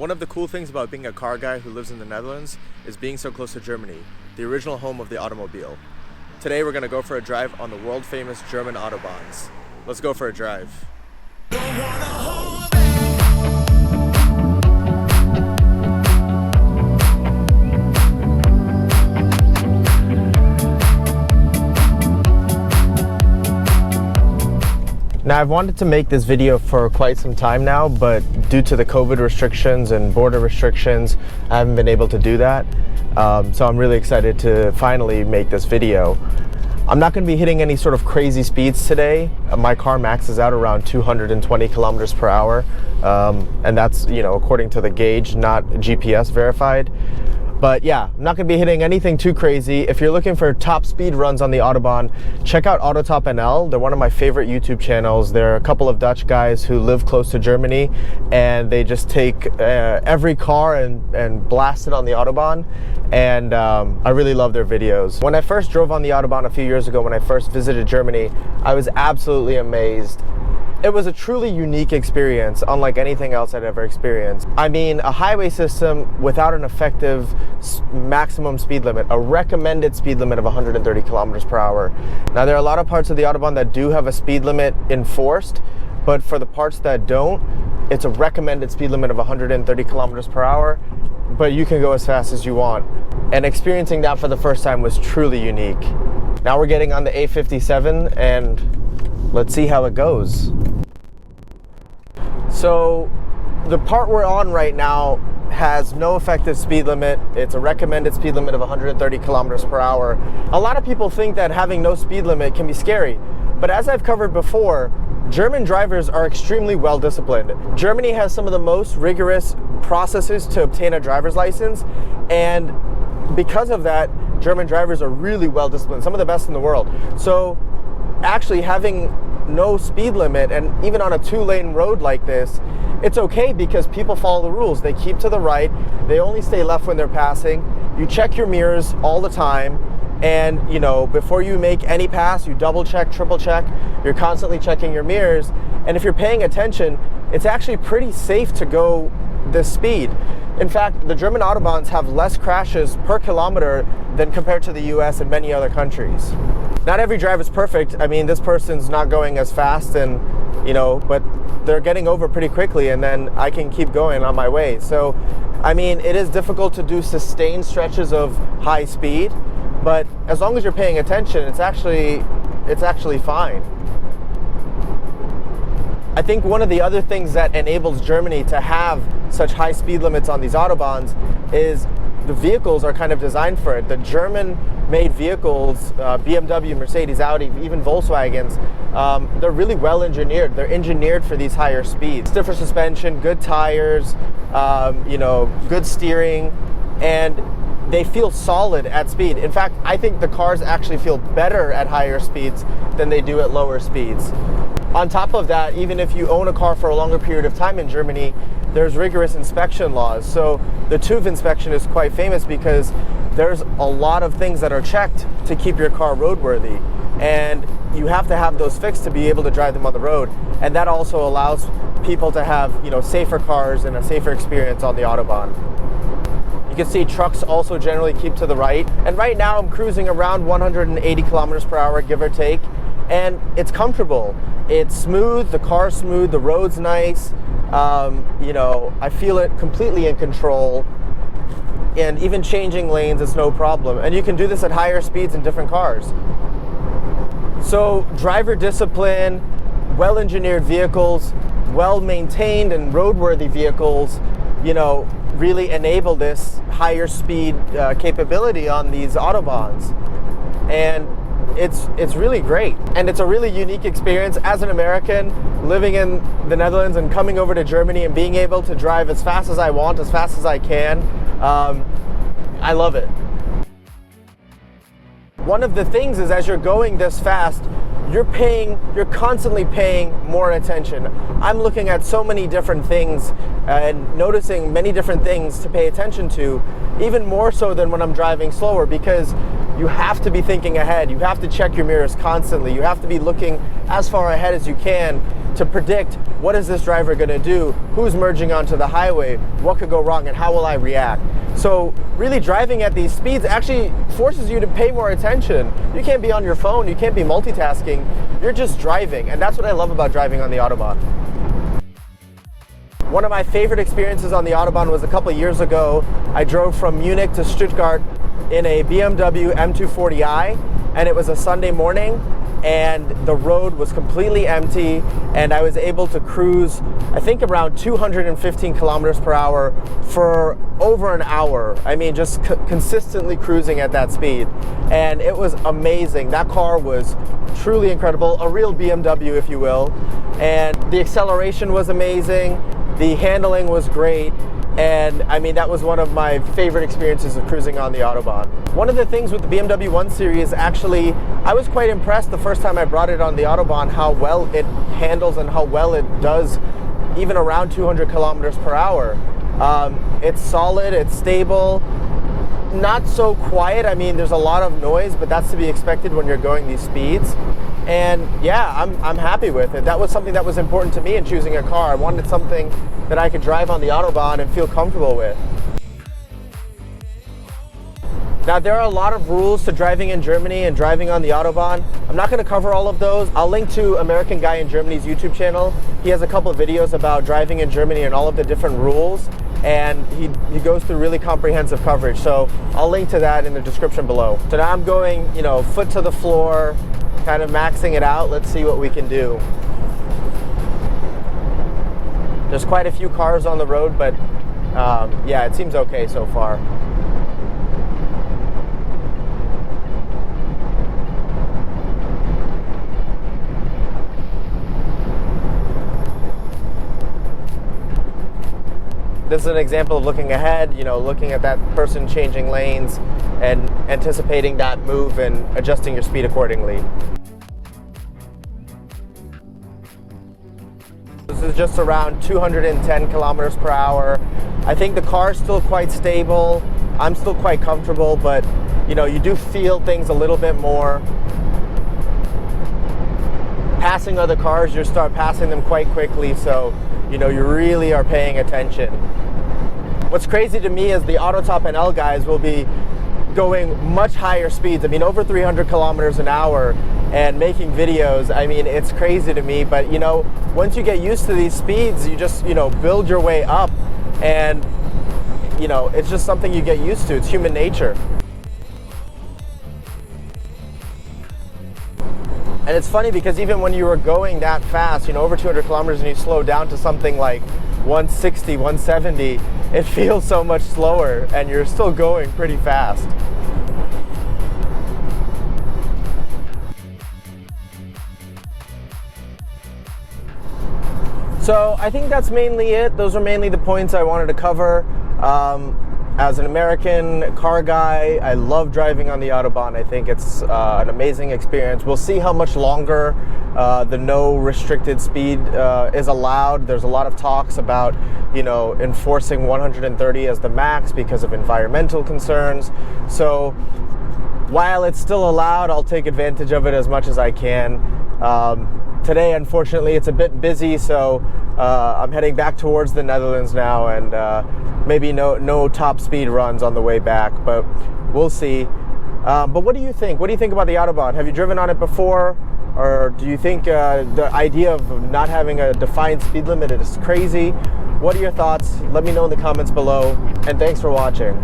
One of the cool things about being a car guy who lives in the Netherlands is being so close to Germany, the original home of the automobile. Today we're going to go for a drive on the world famous German Autobahns. Let's go for a drive. Now, I've wanted to make this video for quite some time now, but due to the COVID restrictions and border restrictions, I haven't been able to do that. So I'm really excited to finally make this video. I'm not going to be hitting any sort of crazy speeds today. My car maxes out around 220 kilometers per hour. And that's, according to the gauge, not GPS verified. But yeah, I'm not going to be hitting anything too crazy. If you're looking for top speed runs on the Autobahn, check out AutoTopNL. They're one of my favorite YouTube channels. They're a couple of Dutch guys who live close to Germany, and they just take every car and blast it on the Autobahn. And I really love their videos. When I first drove on the Autobahn a few years ago, when I first visited Germany, I was absolutely amazed. It was a truly unique experience, unlike anything else I'd ever experienced. I mean, a highway system without an effective maximum speed limit, a recommended speed limit of 130 kilometers per hour. Now, there are a lot of parts of the Autobahn that do have a speed limit enforced, but for the parts that don't, it's a recommended speed limit of 130 kilometers per hour, but you can go as fast as you want. And experiencing that for the first time was truly unique. Now we're getting on the A57 and let's see how it goes. So the part we're on right now has no effective speed limit. It's a recommended speed limit of 130 kilometers per hour. A lot of people think that having no speed limit can be scary, but as I've covered before, German drivers are extremely well disciplined. Germany has some of the most rigorous processes to obtain a driver's license, and because of that, German drivers are really well disciplined, some of the best in the world. So actually having no speed limit, and even on a two-lane road like this, it's okay because people follow the rules. They keep to the right, they only stay left when they're passing, you check your mirrors all the time, and before you make any pass, you double check, triple check, you're constantly checking your mirrors, and if you're paying attention, it's actually pretty safe to go this speed. In fact, the German Autobahns have less crashes per kilometer than compared to the US and many other countries. Not every drive is perfect. I mean, this person's not going as fast and, but they're getting over pretty quickly, and then I can keep going on my way. So, I mean, it is difficult to do sustained stretches of high speed, but as long as you're paying attention, it's actually fine. I think one of the other things that enables Germany to have such high speed limits on these Autobahns is the vehicles are kind of designed for it. The German-made vehicles, BMW, Mercedes, Audi, even Volkswagens, they're really well engineered. They're engineered for these higher speeds. Stiffer suspension, good tires, good steering, and they feel solid at speed. In fact, I think the cars actually feel better at higher speeds than they do at lower speeds. On top of that, even if you own a car for a longer period of time in Germany, there's rigorous inspection laws. So the TÜV inspection is quite famous because there's a lot of things that are checked to keep your car roadworthy. And you have to have those fixed to be able to drive them on the road. And that also allows people to have, safer cars and a safer experience on the Autobahn. You can see trucks also generally keep to the right. And right now I'm cruising around 180 kilometers per hour, give or take. And it's comfortable. It's smooth, the car's smooth, the road's nice. I feel it completely in control. And even changing lanes is no problem. And you can do this at higher speeds in different cars. So driver discipline, well-engineered vehicles, well-maintained and roadworthy vehicles, really enable this higher speed capability on these Autobahns. And it's really great, and it's a really unique experience as an American living in the Netherlands and coming over to Germany and being able to drive as fast as I want, as fast as I can. I love it. One of the things is, as you're going this fast, you're constantly paying more attention. I'm looking at so many different things and noticing many different things to pay attention to, even more so than when I'm driving slower, because you have to be thinking ahead. You have to check your mirrors constantly. You have to be looking as far ahead as you can to predict what is this driver going to do, who's merging onto the highway, what could go wrong, and how will I react. So really driving at these speeds actually forces you to pay more attention. You can't be on your phone, you can't be multitasking, you're just driving, and that's what I love about driving on the Autobahn. One of my favorite experiences on the Autobahn was a couple of years ago. I drove from Munich to Stuttgart in a BMW M240i, and it was a Sunday morning, and the road was completely empty, and I was able to cruise, I think, around 215 kilometers per hour for over an hour. I mean, just consistently cruising at that speed, and it was amazing. That car was truly incredible, a real BMW, if you will, and the acceleration was amazing, the handling was great, and I mean, that was one of my favorite experiences of cruising on the Autobahn. One of the things with the BMW 1 Series, actually, I was quite impressed the first time I brought it on the Autobahn how well it handles and how well it does even around 200 kilometers per hour. It's solid, it's stable, not so quiet. I mean, there's a lot of noise, but that's to be expected when you're going these speeds. And yeah, I'm happy with it. That was something that was important to me in choosing a car. I wanted something that I could drive on the Autobahn and feel comfortable with. Now, there are a lot of rules to driving in Germany and driving on the Autobahn. I'm not going to cover all of those. I'll link to American Guy in Germany's YouTube channel. He has a couple of videos about driving in Germany and all of the different rules, and he goes through really comprehensive coverage. So I'll link to that in the description below. So now I'm going, foot to the floor, kind of maxing it out. Let's see what we can do. There's quite a few cars on the road, but yeah, it seems okay so far. This is an example of looking ahead, looking at that person changing lanes and anticipating that move and adjusting your speed accordingly. This is just around 210 kilometers per hour. I think the car is still quite stable. I'm still quite comfortable, but you do feel things a little bit more. Passing other cars, you start passing them quite quickly, so you really are paying attention. What's crazy to me is the AutoTopNL guys will be going much higher speeds. I mean, over 300 kilometers an hour and making videos. I mean, it's crazy to me, but once you get used to these speeds, you just, build your way up, and, it's just something you get used to. It's human nature. And it's funny because even when you were going that fast, over 200 kilometers, and you slow down to something like 160, 170, it feels so much slower, and you're still going pretty fast. So I think that's mainly it. Those are mainly the points I wanted to cover. As an American car guy, I love driving on the Autobahn. I think it's an amazing experience. We'll see how much longer the no restricted speed is allowed. There's a lot of talks about, enforcing 130 as the max because of environmental concerns. So while it's still allowed, I'll take advantage of it as much as I can. Today, unfortunately, it's a bit busy, so I'm heading back towards the Netherlands now, and maybe no top speed runs on the way back, but we'll see. But what do you think? What do you think about the Autobahn? Have you driven on it before? Or do you think the idea of not having a defined speed limit is crazy? What are your thoughts? Let me know in the comments below, and thanks for watching.